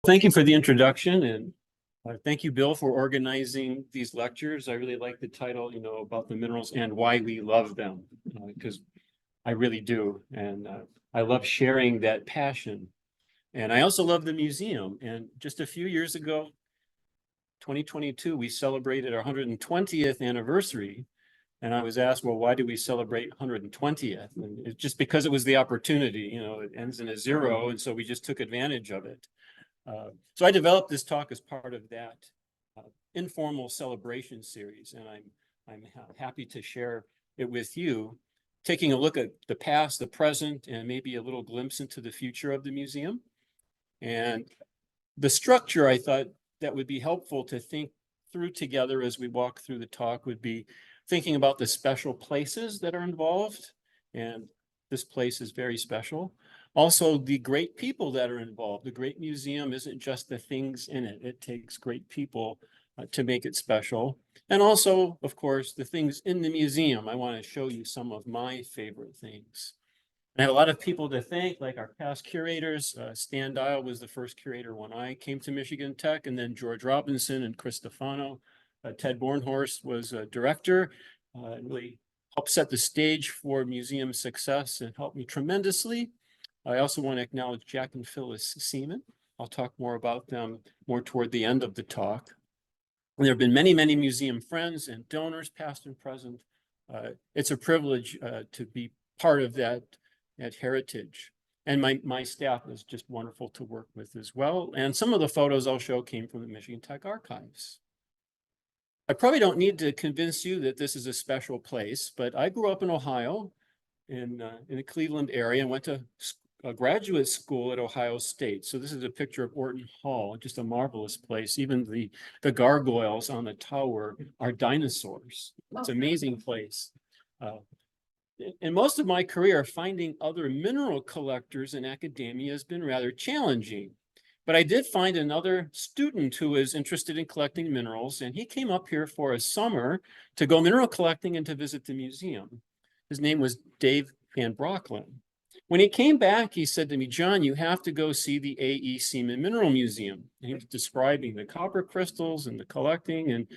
Thank you for the introduction, and thank you, Bill, for organizing these lectures. I really like the title, about the minerals and why we love them, because I really do. And I love sharing that passion. And I also love the museum. And just a few years ago, 2022, we celebrated our 120th anniversary. And I was asked, well, why do we celebrate 120th? And it's just because it was the opportunity, it ends in a zero. And so we just took advantage of it. So I developed this talk as part of that informal celebration series, and I'm happy to share it with you, taking a look at the past, the present, and maybe a little glimpse into the future of the museum. And the structure I thought that would be helpful to think through together as we walk through the talk would be thinking about the special places that are involved, and this place is very special. Also, the great people that are involved. The great museum isn't just the things in it. It takes great people to make it special. And also, of course, the things in the museum. I want to show you some of my favorite things. I have a lot of people to thank, like our past curators. Stan Dial was the first curator when I came to Michigan Tech, and then George Robinson and Chris Stefano. Ted Bornhorst was a director, really helped set the stage for museum success and helped me tremendously. I also want to acknowledge Jack and Phyllis Seaman. I'll talk more about them more toward the end of the talk. And there have been many, many museum friends and donors, past and present. It's a privilege to be part of that heritage. And my staff is just wonderful to work with as well. And some of the photos I'll show came from the Michigan Tech archives. I probably don't need to convince you that this is a special place, but I grew up in Ohio, in the Cleveland area, and went to a graduate school at Ohio State. So this is a picture of Orton Hall, just a marvelous place. Even the gargoyles on the tower are dinosaurs. It's an amazing place. In most of my career, finding other mineral collectors in academia has been rather challenging. But I did find another student who was interested in collecting minerals, and he came up here for a summer to go mineral collecting and to visit the museum. His name was Dave Van Brocklin. When he came back, he said to me, John, you have to go see the A.E. Seaman Mineral Museum. And he was describing the copper crystals and the collecting, and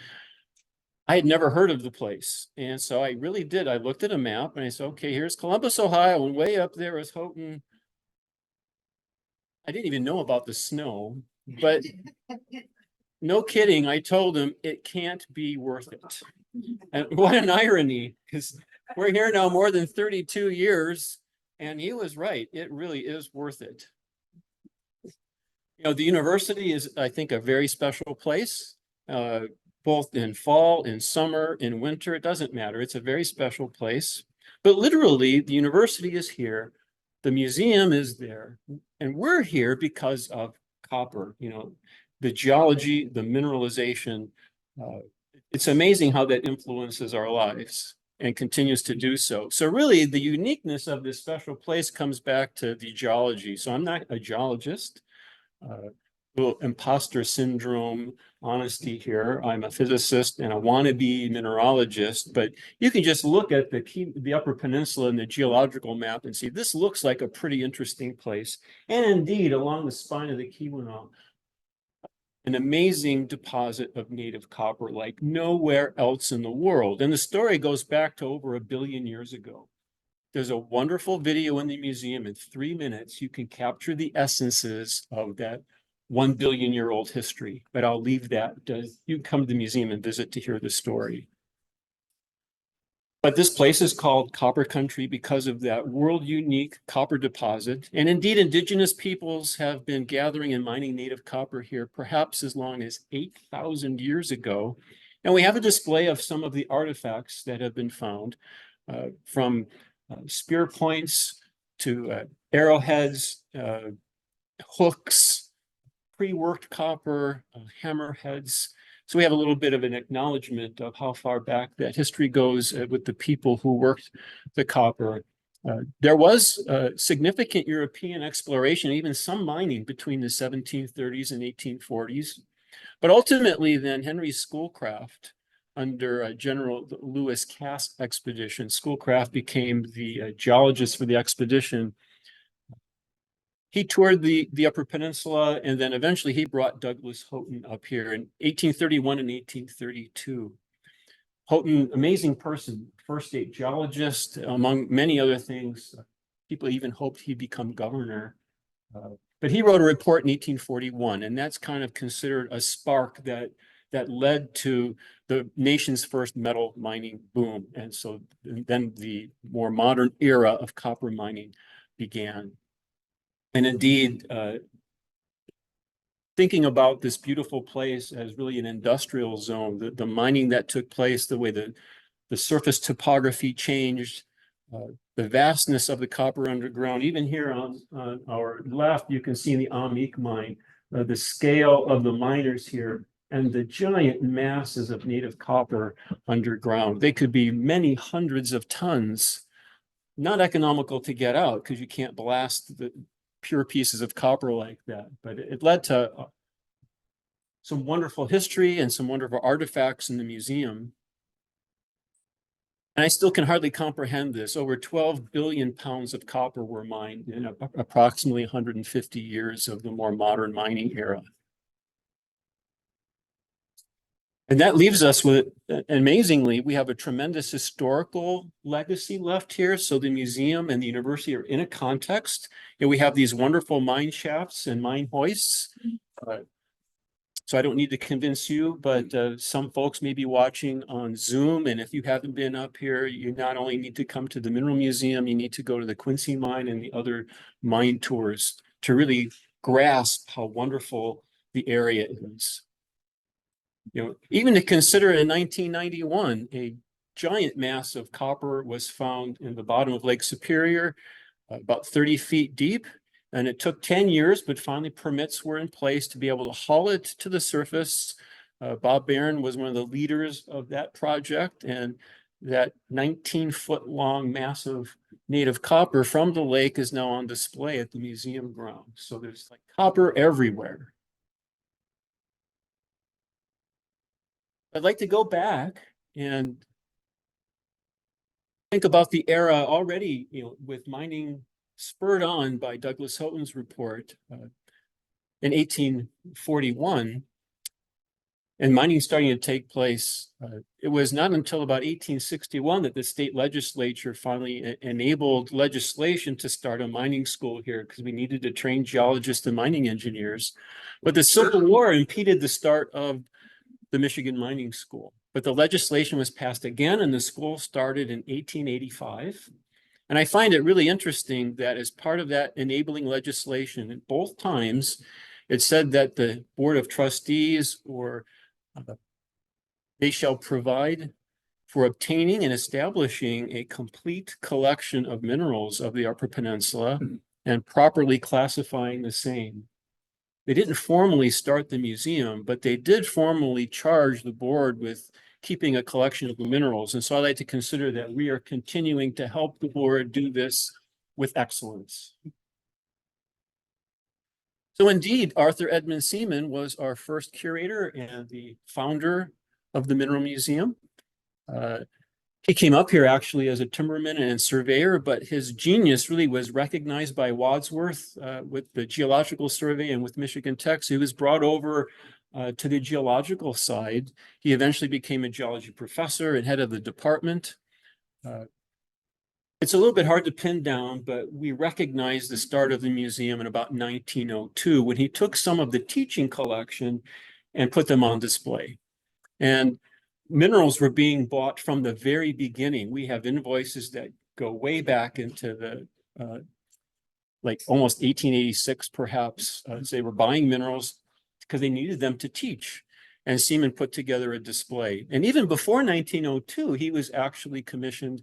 I had never heard of the place. And so I really did. I looked at a map and I said, okay, here's Columbus, Ohio, and way up there is Houghton. I didn't even know about the snow, but no kidding, I told him it can't be worth it. And what an irony, because we're here now more than 32 years. And he was right. It really is worth it. The university is, I think, a very special place, both in fall, in summer, in winter. It doesn't matter. It's a very special place. But literally, the university is here. The museum is there. And we're here because of copper, the geology, the mineralization. It's amazing how that influences our lives and continues to do so. So really, the uniqueness of this special place comes back to the geology. So I'm not a geologist, little imposter syndrome honesty here. I'm a physicist and a wannabe mineralogist, but you can just look at the Upper Peninsula and the geological map and see this looks like a pretty interesting place. And indeed, along the spine of the Keweenaw, an amazing deposit of native copper like nowhere else in the world. And the story goes back to over 1 billion years ago. There's a wonderful video in the museum. In 3 minutes, you can capture the essences of that 1 billion year old history. But I'll leave that. You come to the museum and visit to hear the story. But this place is called Copper Country because of that world-unique copper deposit. And indeed, indigenous peoples have been gathering and mining native copper here perhaps as long as 8,000 years ago. And we have a display of some of the artifacts that have been found, from spear points to arrowheads, hooks, pre-worked copper, hammerheads. So we have a little bit of an acknowledgement of how far back that history goes with the people who worked the copper. There was significant European exploration, even some mining between the 1730s and 1840s. But ultimately then Henry Schoolcraft, under General Lewis Cass expedition, Schoolcraft became the geologist for the expedition. he toured the Upper Peninsula, and then eventually he brought Douglas Houghton up here in 1831 and 1832. Houghton, amazing person, first-state geologist, among many other things. People even hoped he'd become governor. But he wrote a report in 1841, and that's kind of considered a spark that led to the nation's first metal mining boom. And so then the more modern era of copper mining began. And indeed, thinking about this beautiful place as really an industrial zone, the mining that took place, the way the surface topography changed, the vastness of the copper underground. Even here on our left, you can see in the Amik mine, the scale of the miners here and the giant masses of native copper underground. They could be many hundreds of tons, not economical to get out because you can't blast the pure pieces of copper like that. But it led to some wonderful history and some wonderful artifacts in the museum. And I still can hardly comprehend this. Over 12 billion pounds of copper were mined in approximately 150 years of the more modern mining era. And that leaves us with, amazingly, we have a tremendous historical legacy left here. So the museum and the university are in a context. And we have these wonderful mine shafts and mine hoists. So I don't need to convince you, but some folks may be watching on Zoom. And if you haven't been up here, you not only need to come to the Mineral Museum, you need to go to the Quincy Mine and the other mine tours to really grasp how wonderful the area is. You know, even to consider in 1991, a giant mass of copper was found in the bottom of Lake Superior, about 30 feet deep. And it took 10 years, but finally permits were in place to be able to haul it to the surface. Bob Barron was one of the leaders of that project, and that 19-foot long massive native copper from the lake is now on display at the museum grounds. So there's like copper everywhere. I'd like to go back and think about the era already, you know, with mining spurred on by Douglas Houghton's report in 1841, and mining starting to take place. It was not until about 1861 that the state legislature finally enabled legislation to start a mining school here because we needed to train geologists and mining engineers. But the Civil War impeded the start of the Michigan Mining School. But the legislation was passed again, and the school started in 1885. And I find it really interesting that as part of that enabling legislation, at both times, it said that the Board of Trustees or they shall provide for obtaining and establishing a complete collection of minerals of the Upper Peninsula and properly classifying the same. They didn't formally start the museum, but they did formally charge the board with keeping a collection of the minerals. And so I like to consider that we are continuing to help the board do this with excellence. So indeed, Arthur Edmund Seaman was our first curator and the founder of the Mineral Museum. He came up here actually as a timberman and surveyor, but his genius really was recognized by Wadsworth with the Geological Survey and with Michigan Tech. So he was brought over to the geological side. He eventually became a geology professor and head of the department. It's a little bit hard to pin down, but we recognize the start of the museum in about 1902 when he took some of the teaching collection and put them on display. And minerals were being bought from the very beginning. We have invoices that go way back into the like almost 1886, perhaps. They were buying minerals because they needed them to teach. And Seaman put together a display. And even before 1902, he was actually commissioned,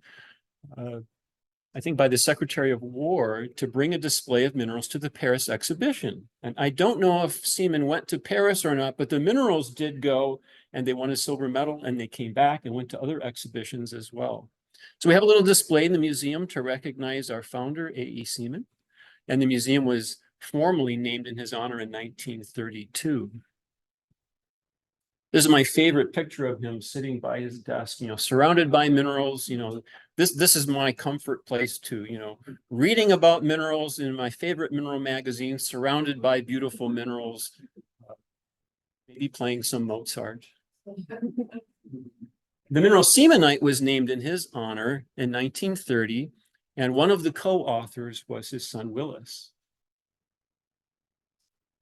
I think by the Secretary of War, to bring a display of minerals to the Paris exhibition. And I don't know if Seaman went to Paris or not, but the minerals did go, and they won a silver medal, and they came back and went to other exhibitions as well. So we have a little display in the museum to recognize our founder, A.E. Seaman. And the museum was formally named in his honor in 1932. This is my favorite picture of him sitting by his desk, you know, surrounded by minerals, you know, this is my comfort place too, you know, reading about minerals in my favorite mineral magazine, surrounded by beautiful minerals, maybe playing some Mozart. The mineral Seamanite was named in his honor in 1930, and one of the co-authors was his son Willis.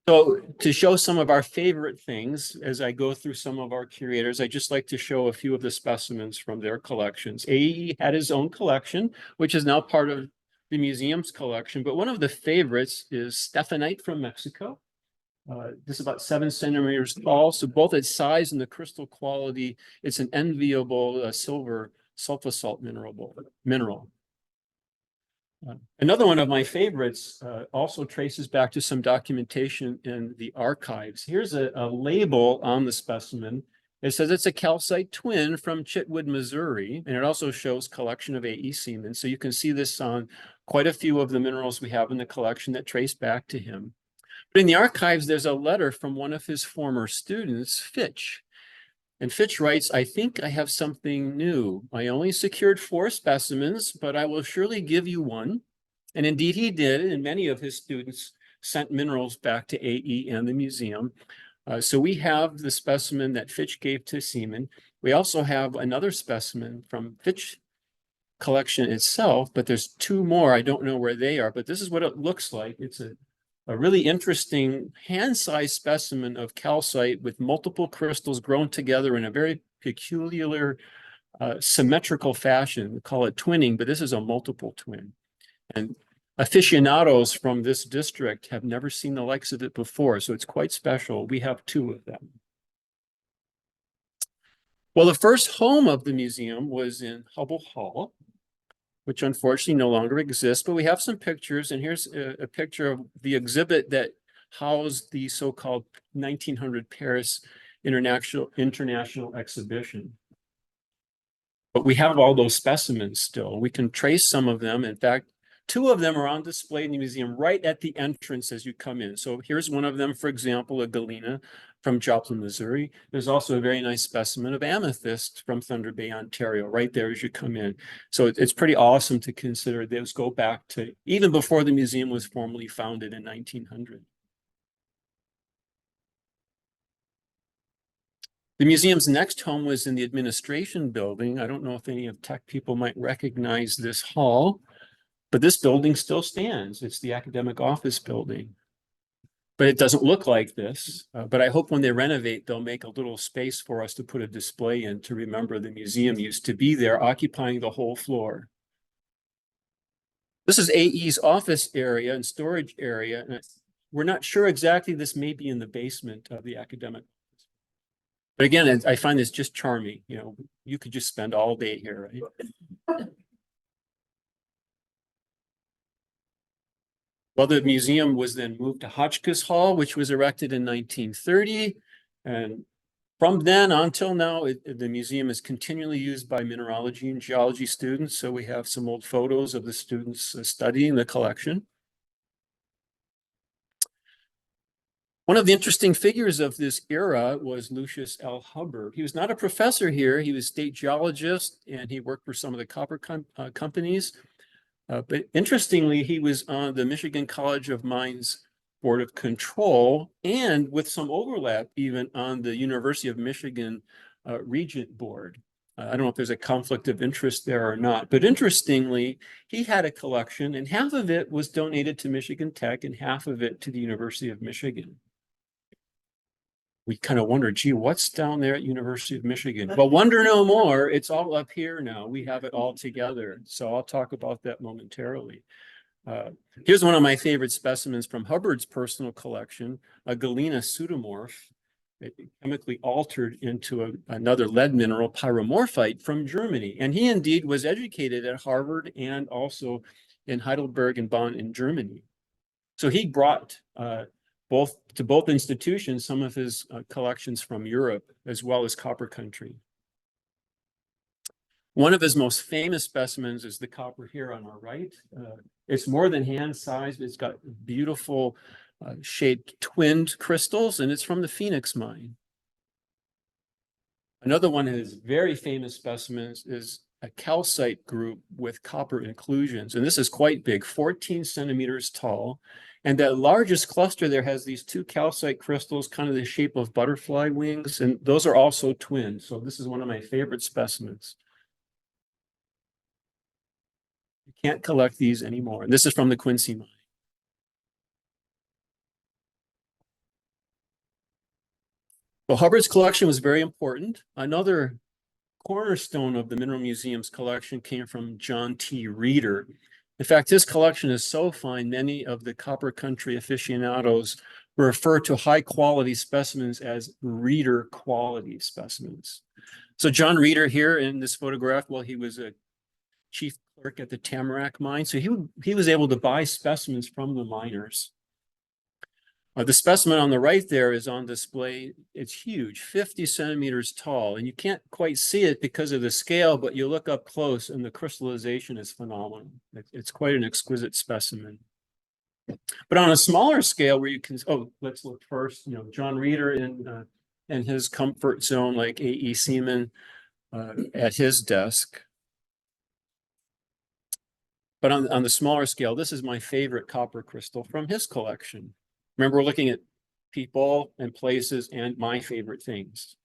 So to show some of our favorite things, as I go through some of our curators, I just like to show a few of the specimens from their collections. AE had his own collection, which is now part of the museum's collection, but one of the favorites is Stephanite from Mexico. This is about 7 centimeters tall, so both its size and the crystal quality, it's an enviable silver sulfosalt mineral. Another one of my favorites also traces back to some documentation in the archives. Here's a label on the specimen. It says it's a calcite twin from Chitwood, Missouri, and it also shows collection of A.E. Seaman. So you can see this on quite a few of the minerals we have in the collection that trace back to him. But in the archives, there's a letter from one of his former students, Fitch. And Fitch writes, "I think I have something new. I only secured 4 specimens, but I will surely give you one." And indeed he did, and many of his students sent minerals back to AE and the museum. So we have the specimen that Fitch gave to Seaman. We also have another specimen from Fitch collection itself, but there's 2 more. I don't know where they are, but this is what it looks like. It's a really interesting hand-sized specimen of calcite with multiple crystals grown together in a very peculiar symmetrical fashion. We call it twinning, but this is a multiple twin. And aficionados from this district have never seen the likes of it before, so it's quite special. We have 2 of them. Well, the first home of the museum was in Hubbell Hall, which unfortunately no longer exists, but we have some pictures, and here's a picture of the exhibit that housed the so-called 1900 Paris International Exhibition. But we have all those specimens still. We can trace some of them. In fact, 2 of them are on display in the museum right at the entrance as you come in. So here's one of them, for example, a galena from Joplin, Missouri. There's also a very nice specimen of amethyst from Thunder Bay, Ontario, right there as you come in. So it's pretty awesome to consider those go back to even before the museum was formally founded in 1900. The museum's next home was in the administration building. I don't know if any of tech people might recognize this hall, but this building still stands. It's the academic office building. But it doesn't look like this. But I hope when they renovate, they'll make a little space for us to put a display in to remember the museum used to be there, occupying the whole floor. This is AE's office area and storage area. And we're not sure exactly. This may be in the basement of the academic. But again, I find this just charming. You know, you could just spend all day here, right? Well, the museum was then moved to Hotchkiss Hall, which was erected in 1930. And from then until now, the museum is continually used by mineralogy and geology students. So we have some old photos of the students studying the collection. One of the interesting figures of this era was Lucius L. Hubbard. He was not a professor here. He was state geologist, and he worked for some of the copper companies. But interestingly, he was on the Michigan College of Mines Board of Control, and with some overlap even on the University of Michigan Regent Board. I don't know if there's a conflict of interest there or not, but interestingly, he had a collection, and half of it was donated to Michigan Tech and half of it to the University of Michigan. We kind of wonder, gee, what's down there at University of Michigan? Well, wonder no more. It's all up here now. We have it all together. So I'll talk about that momentarily. Here's one of my favorite specimens from Hubbard's personal collection, a galena pseudomorph, chemically altered into another lead mineral, pyromorphite, from Germany. And he indeed was educated at Harvard and also in Heidelberg and Bonn in Germany. So he brought to both institutions some of his collections from Europe, as well as copper country. One of his most famous specimens is the copper here on our right. It's more than hand-sized. It's got beautiful shaped twinned crystals, and it's from the Phoenix mine. Another one of his very famous specimens is a calcite group with copper inclusions. And this is quite big, 14 centimeters tall. And that largest cluster there has these two calcite crystals, kind of the shape of butterfly wings. And those are also twins. So this is one of my favorite specimens. You can't collect these anymore. And this is from the Quincy mine. Well, Hubbard's collection was very important. Another cornerstone of the Mineral Museum's collection came from John T. Reeder. In fact, his collection is so fine, many of the copper country aficionados refer to high quality specimens as Reeder quality specimens. So John Reeder here in this photograph, well, he was a chief clerk at the Tamarack mine. So he was able to buy specimens from the miners. The specimen on the right there is on display. It's huge, 50 centimeters tall, and you can't quite see it because of the scale, but you look up close and the crystallization is phenomenal. It's quite an exquisite specimen. But on a smaller scale where you can, let's look first, John Reeder in his comfort zone, like A.E. Seaman at his desk. But on the smaller scale, this is my favorite copper crystal from his collection. Remember, we're looking at people and places and my favorite things.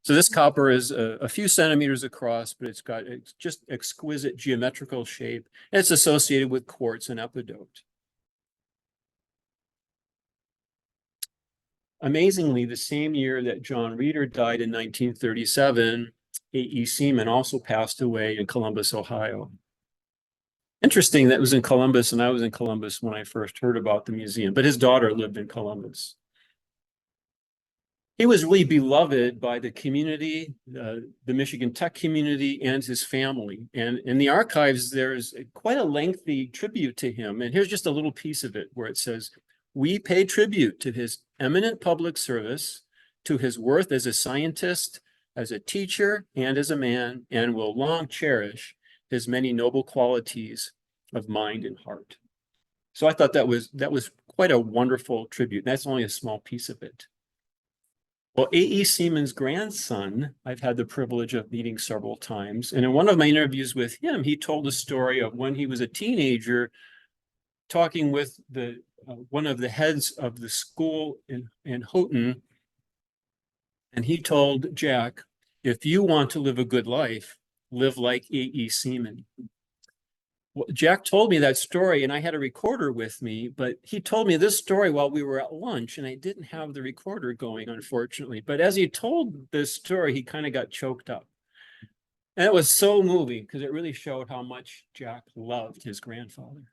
So this copper is a few centimeters across, but it's just exquisite geometrical shape. And it's associated with quartz and epidote. Amazingly, the same year that John Reeder died in 1937, A.E. Seaman also passed away in Columbus, Ohio. Interesting that was in Columbus, and I was in Columbus when I first heard about the museum, but his daughter lived in Columbus. He was really beloved by the community, the Michigan Tech community, and his family. And in the archives, there's quite a lengthy tribute to him. And here's just a little piece of it where it says, "We pay tribute to his eminent public service, to his worth as a scientist, as a teacher, and as a man, and will long cherish his many noble qualities of mind and heart." So I thought that was quite a wonderful tribute. That's only a small piece of it. Well, A.E. Seaman's grandson, I've had the privilege of meeting several times. And in one of my interviews with him, he told a story of when he was a teenager talking with one of the heads of the school in Houghton. And he told Jack, "If you want to live a good life, live like A.E. Seaman." Well, Jack told me that story, and I had a recorder with me, but he told me this story while we were at lunch, and I didn't have the recorder going, unfortunately. But as he told this story, he kind of got choked up. And it was so moving because it really showed how much Jack loved his grandfather.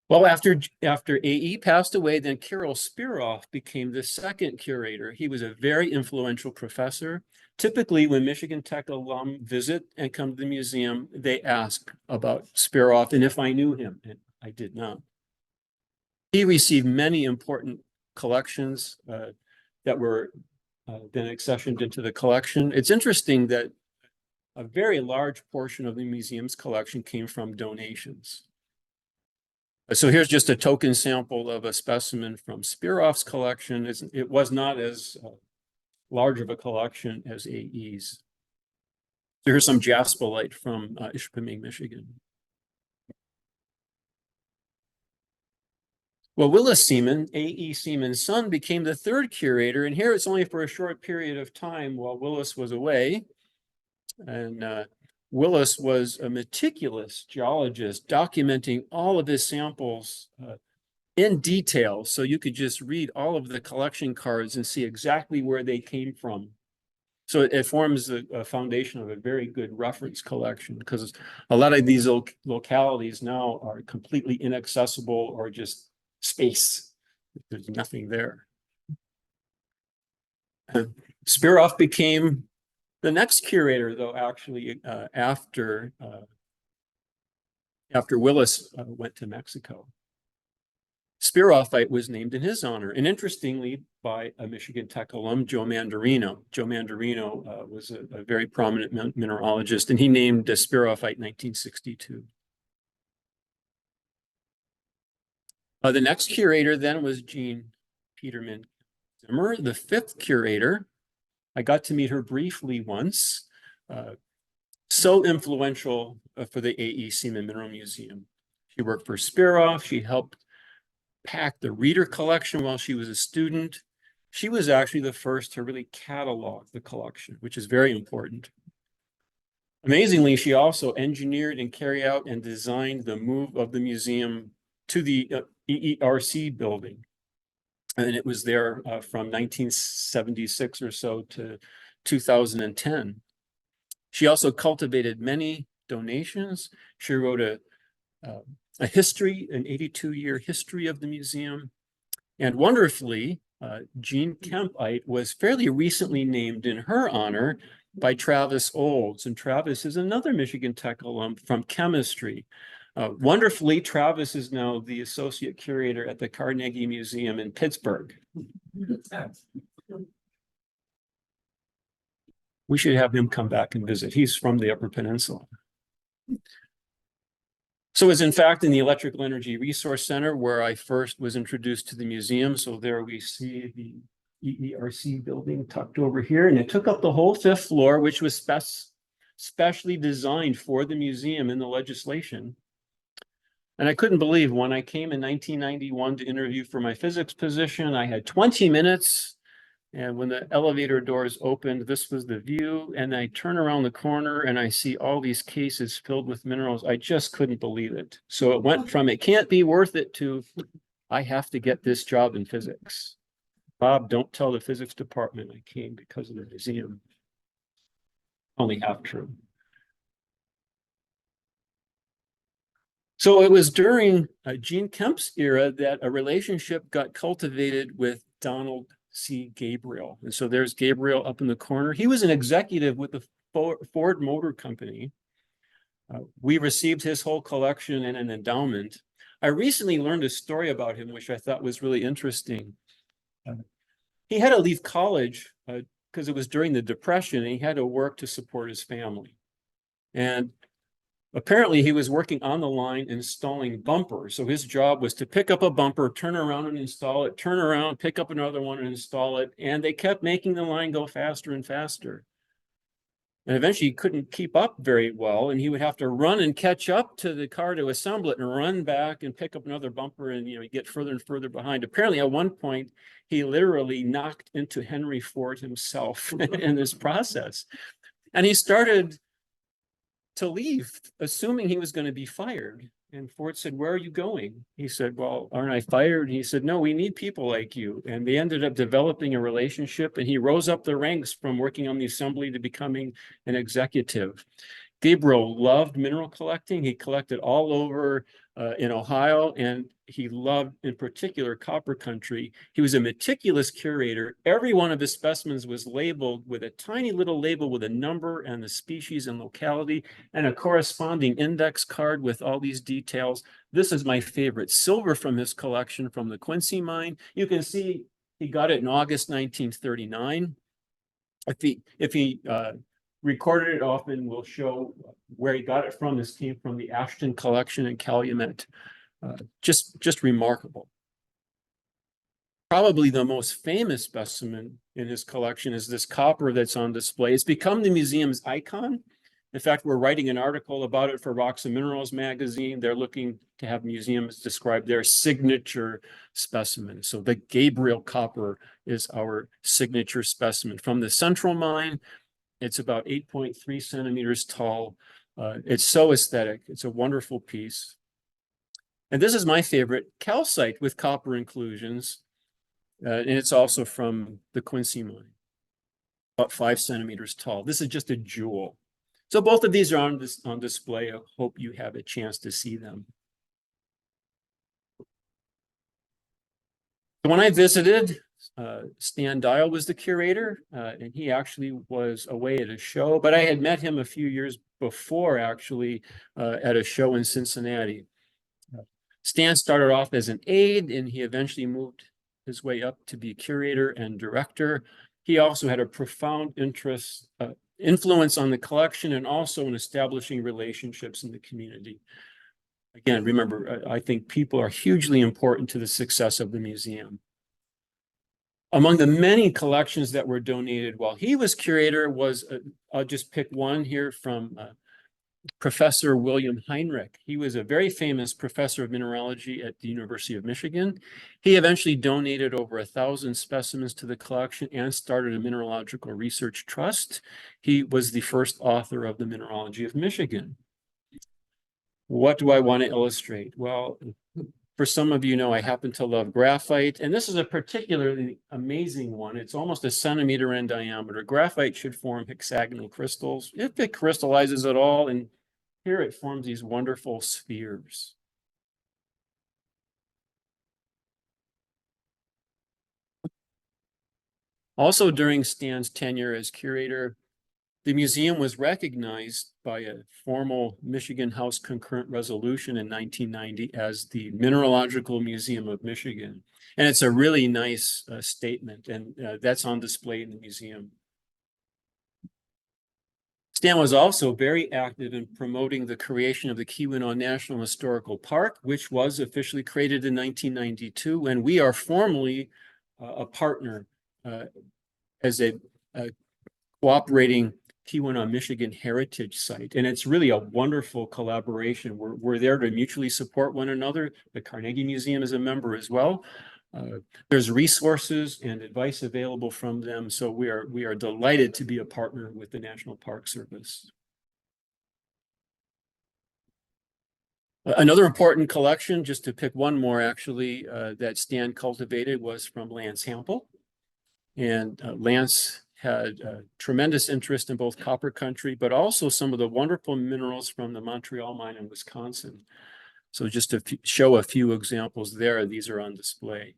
Well, after A.E. passed away, then Carol Spiroff became the second curator. He was a very influential professor. Typically, when Michigan Tech alum visit and come to the museum, they ask about Spiroff and if I knew him, and I did not. He received many important collections that were then accessioned into the collection. It's interesting that a very large portion of the museum's collection came from donations. So here's just a token sample of a specimen from Spiroff's collection. It was not as large of a collection as A.E.'s. So here's some jasperite from Ishpeming, Michigan. Well, Willis Seaman, A.E. Seaman's son, became the third curator. And here it's only for a short period of time while Willis was away. And Willis was a meticulous geologist, documenting all of his samples in detail. So you could just read all of the collection cards and see exactly where they came from. So it forms a foundation of a very good reference collection, because a lot of these localities now are completely inaccessible or just space. There's nothing there. Spiroff became the next curator, though, actually, after Willis went to Mexico. Spiroffite was named in his honor, and interestingly, by a Michigan Tech alum, Joe Mandarino. Joe Mandarino was a very prominent mineralogist, and he named Spiroffite in 1962. The next curator then was Jean Peterman Zimmer, the fifth curator. I got to meet her briefly once. So influential for the AE Seaman Mineral Museum. She worked for Spiroff. She helped pack the reader collection while she was a student. She was actually the first to really catalog the collection, which is very important. Amazingly, she also engineered and carried out and designed the move of the museum to the EERC building. And it was there from 1976 or so to 2010. She also cultivated many donations. She wrote a history, an 82-year history of the museum. And wonderfully, Jean Kempite was fairly recently named in her honor by Travis Olds. And Travis is another Michigan Tech alum from chemistry. Wonderfully, Travis is now the associate curator at the Carnegie Museum in Pittsburgh. We should have him come back and visit. He's from the Upper Peninsula. So it's in fact in the Electrical Energy Resource Center where I first was introduced to the museum. So there we see the EERC building tucked over here, and it took up the whole 5th floor, which was specially designed for the museum in the legislation. And I couldn't believe when I came in 1991 to interview for my physics position, I had 20 minutes. And when the elevator doors opened, this was the view. And I turn around the corner and I see all these cases filled with minerals. I just couldn't believe it. So it went from it can't be worth it to I have to get this job in physics. Bob, don't tell the physics department I came because of the museum. Only half true. So it was during Jean Kemp's era that a relationship got cultivated with Donald C. Gabriel. And so there's Gabriel up in the corner. He was an executive with the Ford Motor Company. We received his whole collection in an endowment. I recently learned a story about him, which I thought was really interesting. He had to leave college because it was during the Depression, and he had to work to support his family. And apparently he was working on the line installing bumpers. So his job was to pick up a bumper, turn around and install it, turn around, pick up another one and install it. And they kept making the line go faster and faster. And eventually he couldn't keep up very well, and he would have to run and catch up to the car to assemble it and run back and pick up another bumper and get further and further behind. Apparently at one point he literally knocked into Henry Ford himself in this process. And he started to leave, assuming he was going to be fired. And Ford said, "Where are you going?" He said, "Well, aren't I fired?" And he said, "No, we need people like you." And they ended up developing a relationship, and he rose up the ranks from working on the assembly to becoming an executive. Gabriel loved mineral collecting. He collected all over in Ohio, and he loved, in particular, copper country. He was a meticulous curator. Every one of his specimens was labeled with a tiny little label with a number and the species and locality, and a corresponding index card with all these details. This is my favorite, silver from his collection from the Quincy mine. You can see he got it in August 1939. If he recorded it often, will show where he got it from. This came from the Ashton collection in Calumet. Just remarkable. Probably the most famous specimen in his collection is this copper that's on display. It's become the museum's icon. In fact, we're writing an article about it for Rocks and Minerals magazine. They're looking to have museums describe their signature specimen. So the Gabriel copper is our signature specimen. From the central mine, it's about 8.3 centimeters tall. It's so aesthetic. It's a wonderful piece. And this is my favorite, calcite with copper inclusions. And it's also from the Quincy mine, about 5 centimeters tall. This is just a jewel. So both of these are on display. I hope you have a chance to see them. When I visited, Stan Dial was the curator, and he actually was away at a show, but I had met him a few years before, actually, at a show in Cincinnati. Stan started off as an aide, and he eventually moved his way up to be curator and director. He also had a profound influence on the collection and also in establishing relationships in the community. Again, remember, I think people are hugely important to the success of the museum. Among the many collections that were donated while he was curator was, I'll just pick one here from Professor William Heinrich. He was a very famous professor of mineralogy at the University of Michigan. He eventually donated over 1,000 specimens to the collection and started a mineralogical research trust. He was the first author of the Mineralogy of Michigan. What do I want to illustrate? Well, for some of you know, I happen to love graphite, and this is a particularly amazing one. It's almost a centimeter in diameter. Graphite should form hexagonal crystals if it crystallizes at all, and here it forms these wonderful spheres. Also, during Stan's tenure as curator, the museum was recognized by a formal Michigan House concurrent resolution in 1990 as the Mineralogical Museum of Michigan. And it's a really nice statement, and that's on display in the museum. Stan was also very active in promoting the creation of the Keweenaw National Historical Park, which was officially created in 1992, and we are formally a partner as a cooperating Keweenaw, Michigan heritage site. And it's really a wonderful collaboration. We're there to mutually support one another. The Carnegie Museum is a member as well. There's resources and advice available from them. So we are delighted to be a partner with the National Park Service. Another important collection, just to pick one more actually, that Stan cultivated was from Lance Hampel. And Lance had tremendous interest in both copper country, but also some of the wonderful minerals from the Montreal mine in Wisconsin. So just to show a few examples there, these are on display.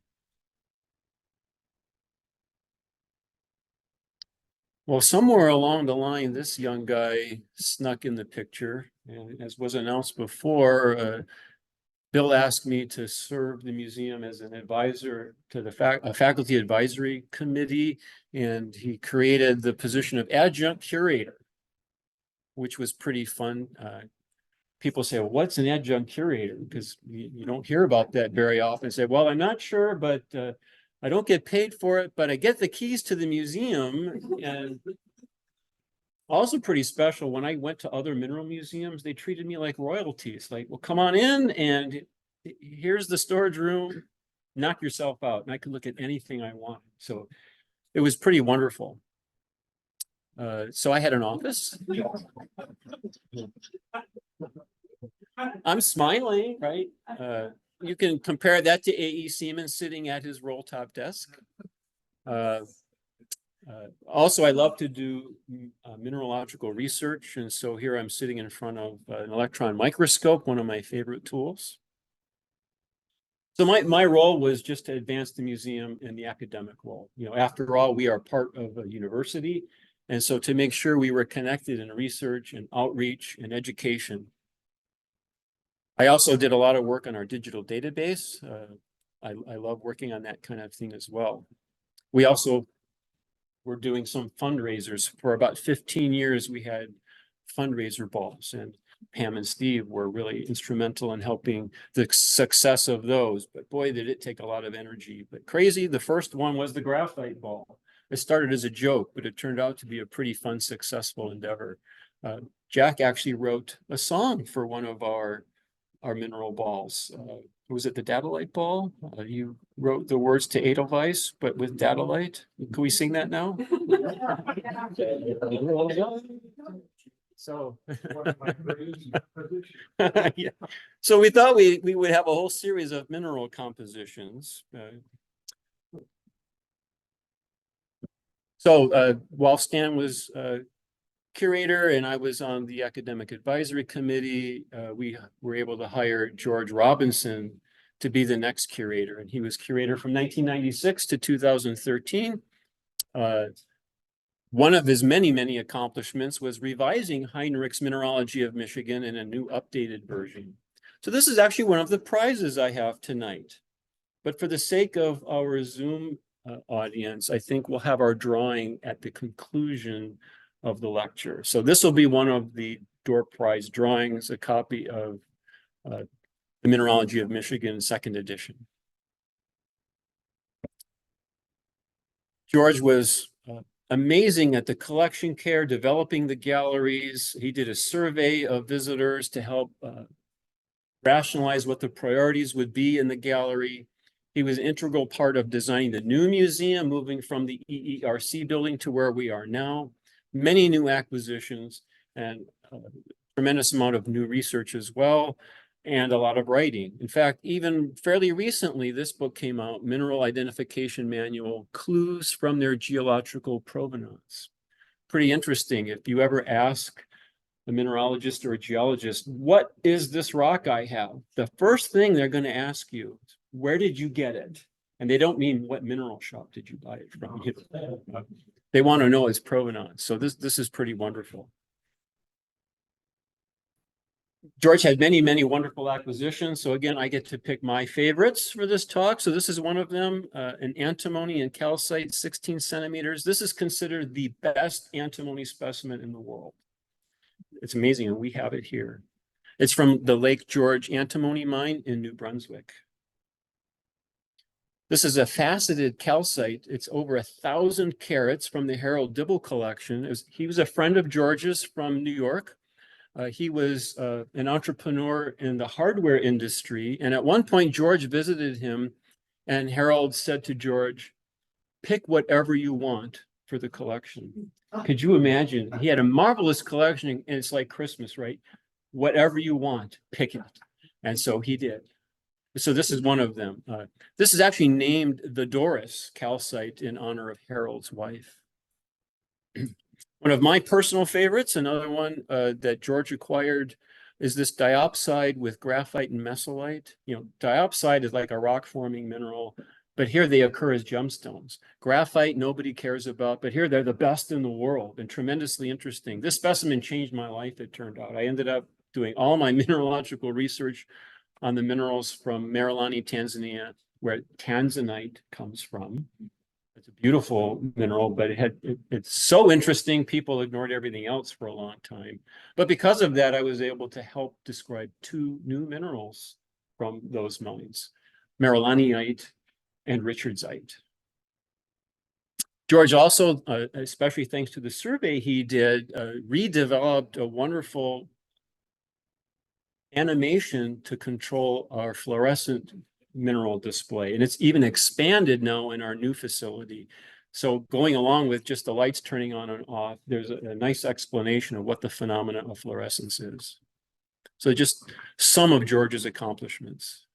Well, somewhere along the line, this young guy snuck in the picture. And as was announced before, Bill asked me to serve the museum as an advisor to the faculty advisory committee, and he created the position of adjunct curator, which was pretty fun. People say, well, what's an adjunct curator? Because you don't hear about that very often. Say, well, I'm not sure, but I don't get paid for it, but I get the keys to the museum. And also pretty special, when I went to other mineral museums, they treated me like royalty. It's like, well, come on in and here's the storage room, knock yourself out. And I could look at anything I want. So it was pretty wonderful. So I had an office. I'm smiling, right? You can compare that to A.E. Seaman sitting at his roll top desk. Also, I love to do mineralogical research. And so here I'm sitting in front of an electron microscope, one of my favorite tools. So my role was just to advance the museum in the academic role. You know, after all, we are part of a university. And so to make sure we were connected in research and outreach and education. I also did a lot of work on our digital database. I love working on that kind of thing as well. We also were doing some fundraisers. For about 15 years, we had fundraiser balls, and Pam and Steve were really instrumental in helping the success of those. But boy, did it take a lot of energy. But crazy, the first one was the graphite ball. It started as a joke, but it turned out to be a pretty fun, successful endeavor. Jack actually wrote a song for one of our mineral balls. Was it the Dadalite ball? You wrote the words to Edelweiss, but with Dadalite. Can we sing that now? So, yeah. So we thought we would have a whole series of mineral compositions. So while Stan was curator and I was on the academic advisory committee, we were able to hire George Robinson to be the next curator. And he was curator from 1996 to 2013. One of his many, many accomplishments was revising Heinrich's Mineralogy of Michigan in a new updated version. So this is actually one of the prizes I have tonight. But for the sake of our Zoom audience, I think we'll have our drawing at the conclusion of the lecture. So this will be one of the door prize drawings, a copy of the Mineralogy of Michigan, 2nd edition. George was amazing at the collection care, developing the galleries. He did a survey of visitors to help rationalize what the priorities would be in the gallery. He was an integral part of designing the new museum, moving from the EERC building to where we are now. Many new acquisitions and a tremendous amount of new research as well, and a lot of writing. In fact, even fairly recently, this book came out, Mineral Identification Manual, Clues from Their Geological Provenance. Pretty interesting. If you ever ask a mineralogist or a geologist, what is this rock I have? The first thing they're going to ask you, where did you get it? And they don't mean what mineral shop did you buy it from. They want to know its provenance. So this is pretty wonderful. George had many, many wonderful acquisitions. So again, I get to pick my favorites for this talk. So this is one of them, an antimony and calcite, 16 centimeters. This is considered the best antimony specimen in the world. It's amazing, and we have it here. It's from the Lake George antimony mine in New Brunswick. This is a faceted calcite. It's over 1,000 carats from the Harold Dibble collection. He was a friend of George's from New York. He was an entrepreneur in the hardware industry. And at one point, George visited him, and Harold said to George, pick whatever you want for the collection. Could you imagine? He had a marvelous collection, and it's like Christmas, right? Whatever you want, pick it. And so he did. So this is one of them. This is actually named the Doris calcite in honor of Harold's wife. One of my personal favorites, another one that George acquired, is this diopside with graphite and mesolite. You know, diopside is like a rock-forming mineral, but here they occur as gemstones. Graphite, nobody cares about, but here they're the best in the world and tremendously interesting. This specimen changed my life, it turned out. I ended up doing all my mineralogical research on the minerals from Merillani, Tanzania, where tanzanite comes from. It's a beautiful mineral, but it's so interesting, people ignored everything else for a long time. But because of that, I was able to help describe 2 new minerals from those mines, Merillaniite and Richardsite. George also, especially thanks to the survey he did, redeveloped a wonderful animation to control our fluorescent mineral display. And it's even expanded now in our new facility. So going along with just the lights turning on and off, there's a nice explanation of what the phenomena of fluorescence is. So just some of George's accomplishments.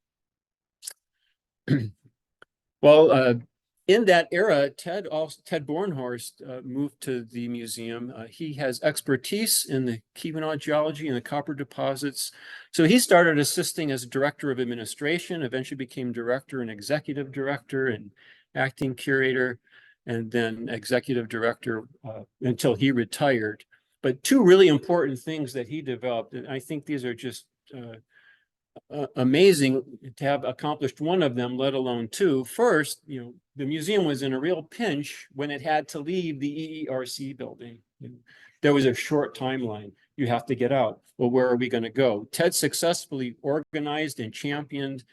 Well, in that era, Ted Bornhorst moved to the museum. He has expertise in the Keweenaw geology and the copper deposits. So he started assisting as director of administration, eventually became director and executive director and acting curator, and then executive director until he retired. But 2 really important things that he developed, and I think these are just amazing to have accomplished one of them, let alone 2. First, you know, the museum was in a real pinch when it had to leave the EERC building. There was a short timeline. You have to get out. Well, where are we going to go? Ted successfully organized and championed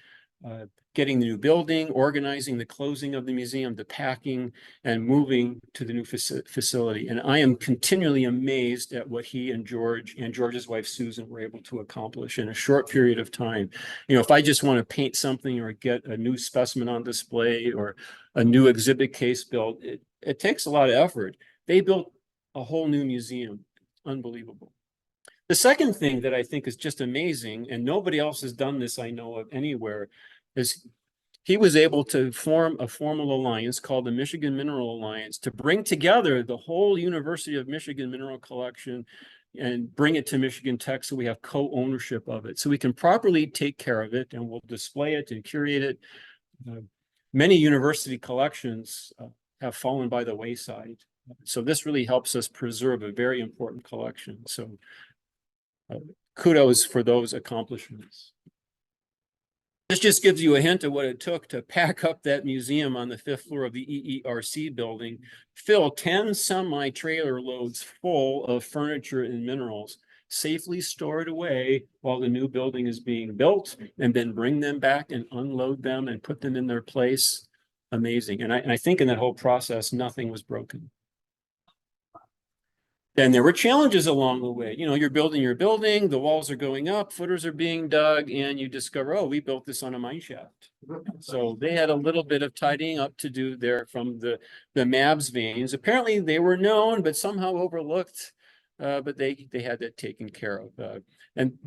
getting the new building, organizing the closing of the museum, the packing, and moving to the new facility. And I am continually amazed at what he and George and George's wife, Susan, were able to accomplish in a short period of time. You know, if I just want to paint something or get a new specimen on display or a new exhibit case built, it takes a lot of effort. They built a whole new museum. Unbelievable. The second thing that I think is just amazing, and nobody else has done this I know of anywhere, is he was able to form a formal alliance called the Michigan Mineral Alliance to bring together the whole University of Michigan mineral collection and bring it to Michigan Tech so we have co-ownership of it. So we can properly take care of it, and we'll display it and curate it. Many university collections have fallen by the wayside. So this really helps us preserve a very important collection. So kudos for those accomplishments. This just gives you a hint of what it took to pack up that museum on the 5th floor of the EERC building, fill 10 semi-trailer loads full of furniture and minerals, safely stored away while the new building is being built, and then bring them back and unload them and put them in their place. amazing. And I think in that whole process, nothing was broken. And there were challenges along the way. You know, you're building your building, the walls are going up, footers are being dug, and you discover, oh, we built this on a mine shaft. So they had a little bit of tidying up to do there from the MABS veins. Apparently they were known, but somehow overlooked. But they had that taken care of. And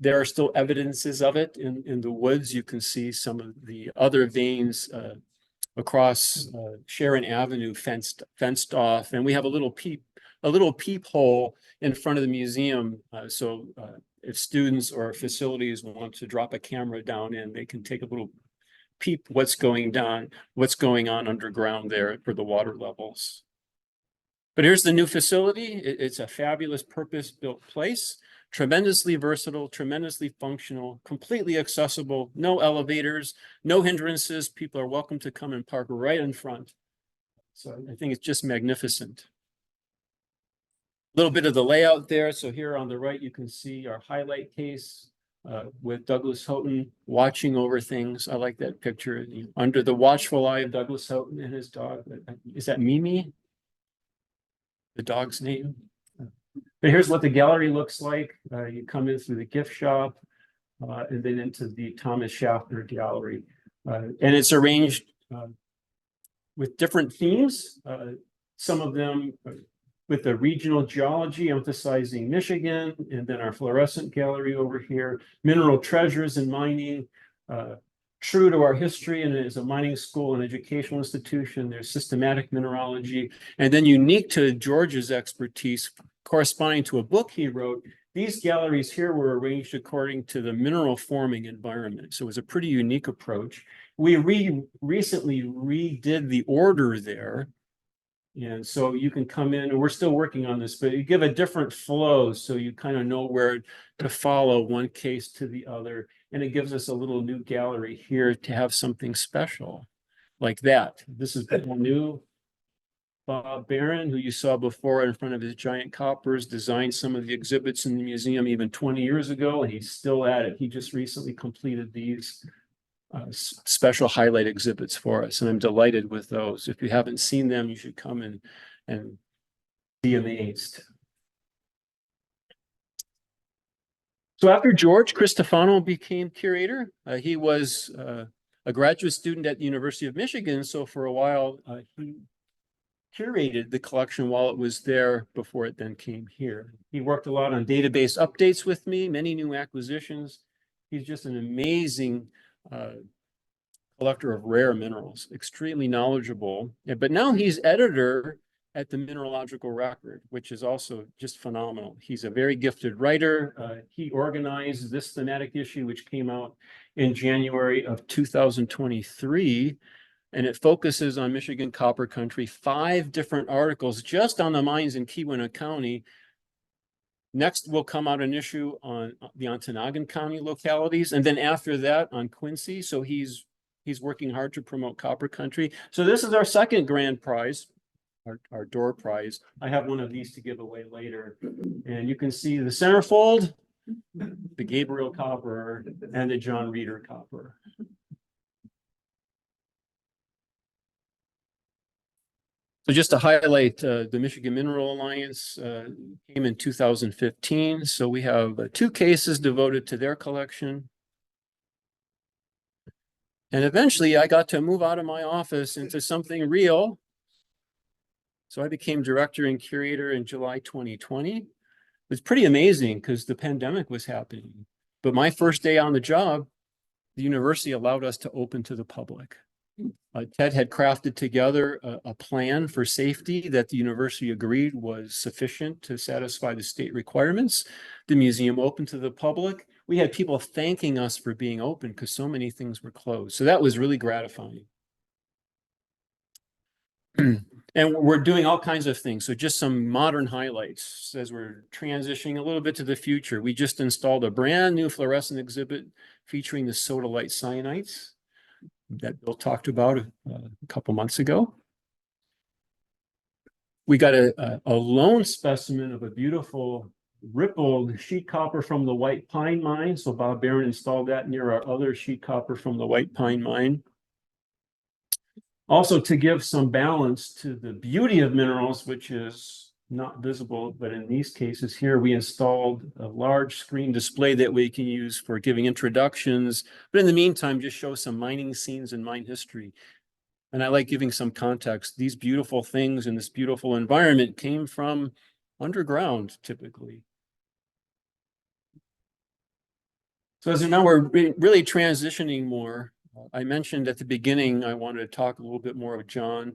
there are still evidences of it in the woods. You can see some of the other veins across Sharon Avenue fenced off. And we have a little peephole in front of the museum. So if students or facilities want to drop a camera down in, they can take a little peep what's going on underground there for the water levels. But here's the new facility. It's a fabulous purpose-built place, tremendously versatile, tremendously functional, completely accessible, no elevators, no hindrances. People are welcome to come and park right in front. So I think it's just magnificent. A little bit of the layout there. So here on the right, you can see our highlight case with Douglas Houghton watching over things. I like that picture. Under the watchful eye of Douglas Houghton and his dog. Is that Mimi? The dog's name. But here's what the gallery looks like. You come in through the gift shop and then into the Thomas Schaffner Gallery. And it's arranged with different themes. Some of them with the regional geology emphasizing Michigan, and then our fluorescent gallery over here, mineral treasures and mining, true to our history, and as a mining school and educational institution, there's systematic mineralogy, and then unique to George's expertise, corresponding to a book he wrote, these galleries here were arranged according to the mineral forming environment. So it was a pretty unique approach. We recently redid the order there. And so you can come in, and we're still working on this, but you give a different flow so you kind of know where to follow one case to the other. And it gives us a little new gallery here to have something special like that. This is new. Bob Barron, who you saw before in front of his giant coppers, designed some of the exhibits in the museum even 20 years ago, and he's still at it. He just recently completed these special highlight exhibits for us, and I'm delighted with those. If you haven't seen them, you should come and be amazed. So after George, Chris Stefano became curator. He was a graduate student at the University of Michigan, so for a while he curated the collection while it was there before it then came here. He worked a lot on database updates with me, many new acquisitions. He's just an amazing collector of rare minerals, extremely knowledgeable. But now he's editor at the Mineralogical Record, which is also just phenomenal. He's a very gifted writer. He organized this thematic issue, which came out in January of 2023. And it focuses on Michigan copper country, 5 different articles just on the mines in Keweenaw County. Next will come out an issue on the Ontonagon County localities. And then after that on Quincy. So he's working hard to promote copper country. So this is our second grand prize, our door prize. I have one of these to give away later. And you can see the centerfold, the Gabriel copper, and the John Reeder copper. So just to highlight, the Michigan Mineral Alliance came in 2015. So we have 2 cases devoted to their collection. And eventually I got to move out of my office into something real. So I became director and curator in July 2020. It was pretty amazing because the pandemic was happening. But my first day on the job, the university allowed us to open to the public. Ted had crafted together a plan for safety that the university agreed was sufficient to satisfy the state requirements. The museum opened to the public. We had people thanking us for being open because so many things were closed. So that was really gratifying. And we're doing all kinds of things. So just some modern highlights as we're transitioning a little bit to the future. We just installed a brand new fluorescent exhibit featuring the sodalite cyanites that Bill talked about a couple months ago. We got a lone specimen of a beautiful rippled sheet copper from the White Pine Mine. So Bob Barron installed that near our other sheet copper from the White Pine Mine. Also, to give some balance to the beauty of minerals, which is not visible, but in these cases here, we installed a large screen display that we can use for giving introductions. But in the meantime, just show some mining scenes and mine history. And I like giving some context. These beautiful things in this beautiful environment came from underground, typically. So as of now, we're really transitioning more. I mentioned at the beginning, I wanted to talk a little bit more of John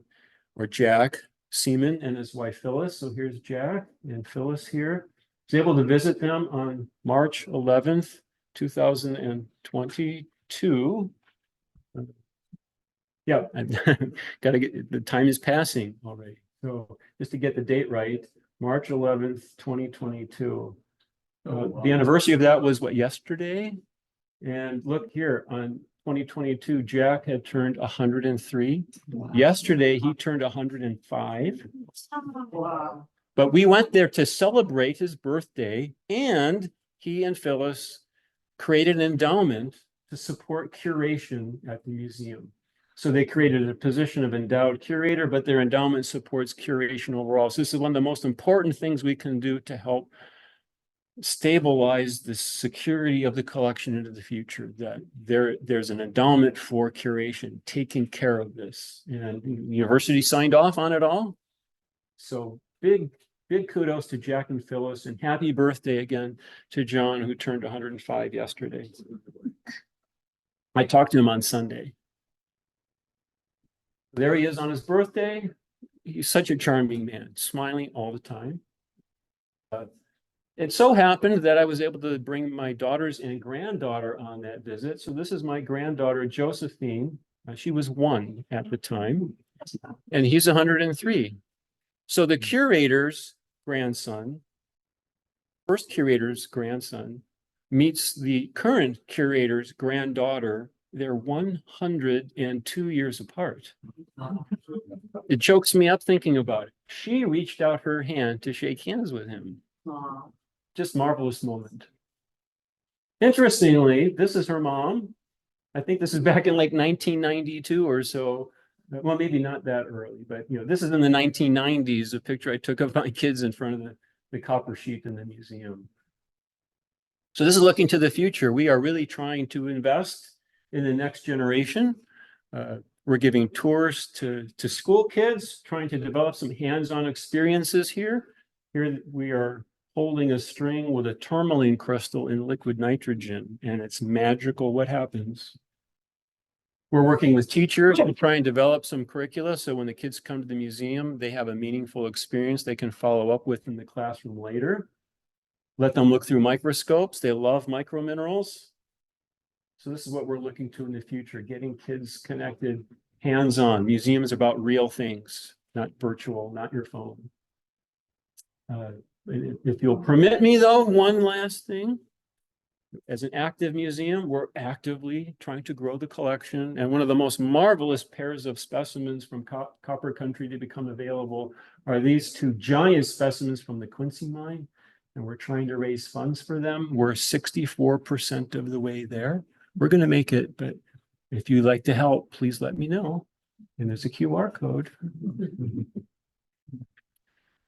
or Jack Seaman and his wife Phyllis. So here's Jack and Phyllis here. I was able to visit them on March 11th, 2022. Yeah, got to get, the time is passing already. So just to get the date right, March 11th, 2022. The anniversary of that was what, yesterday? And look here, on 2022, Jack had turned 103. Wow. Yesterday, he turned 105. Wow. But we went there to celebrate his birthday, and he and Phyllis created an endowment to support curation at the museum. So they created a position of endowed curator, but their endowment supports curation overall. So this is one of the most important things we can do to help stabilize the security of the collection into the future, that there's an endowment for curation taking care of this, and the university signed off on it all. So big kudos to Jack and Phyllis, and happy birthday again to John, who turned 105 yesterday. I talked to him on Sunday. There he is on his birthday. He's such a charming man, smiling all the time. It so happened that I was able to bring my daughters and granddaughter on that visit. So this is my granddaughter, Josephine. She was 1 at the time, and he's 103. So the curator's grandson, first curator's grandson, meets the current curator's granddaughter. They're 102 years apart. It chokes me up thinking about it. She reached out her hand to shake hands with him. Just marvelous moment. Interestingly, this is her mom. I think this is back in like 1992 or so. Well, maybe not that early, but this is in the 1990s, a picture I took of my kids in front of the copper sheet in the museum. So this is looking to the future. We are really trying to invest in the next generation. We're giving tours to school kids, trying to develop some hands-on experiences here. Here we are holding a string with a tourmaline crystal in liquid nitrogen, and it's magical what happens. We're working with teachers to try and develop some curricula, so when the kids come to the museum, they have a meaningful experience they can follow up with in the classroom later. Let them look through microscopes. They love microminerals. So this is what we're looking to in the future, getting kids connected, hands-on. Museums about real things, not virtual, not your phone. If you'll permit me, though, one last thing. As an active museum, we're actively trying to grow the collection. And one of the most marvelous pairs of specimens from Copper Country to become available are these 2 giant specimens from the Quincy mine. And we're trying to raise funds for them. We're 64% of the way there. We're going to make it, but if you'd like to help, please let me know. And there's a QR code.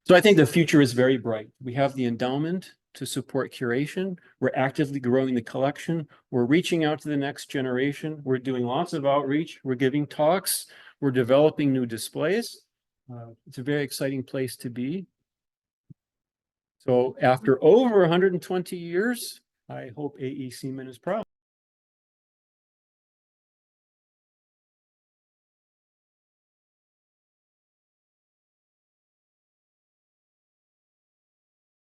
So I think the future is very bright. We have the endowment to support curation. We're actively growing the collection. We're reaching out to the next generation. We're doing lots of outreach. We're giving talks. We're developing new displays. It's a very exciting place to be. So after over 120 years, I hope AE Seaman is proud.